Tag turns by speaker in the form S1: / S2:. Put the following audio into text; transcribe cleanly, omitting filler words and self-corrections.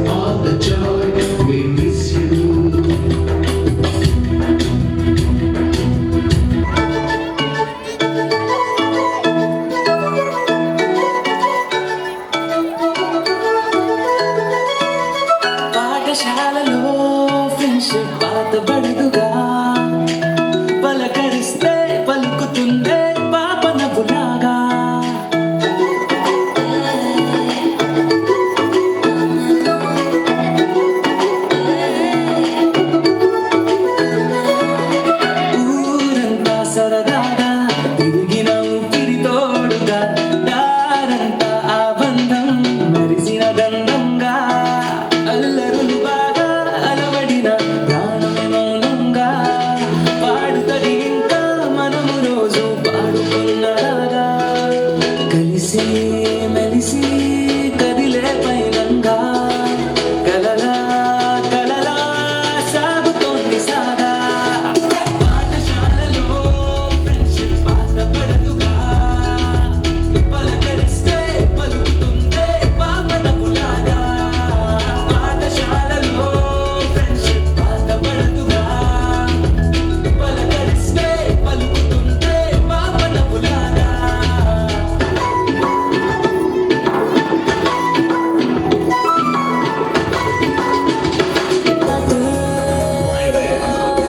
S1: all the joy. We miss you.
S2: పాఠశాలలో friendship పాతబడదుగా పలకరిస్తే పలుకుతుందే పాపన బులాగా ఊరంతా సరదాగా తిరిగిన ఊపిరి తోడుగా దారంతా ఆ బంధం మెరిసిన గంధంగా అల్లరులు బాగా అలవడిన ప్రాణం మౌనంగా పాడుతది ఇంకా మనము రోజు పాడుకున్నలాగా కలిసి మెలిసి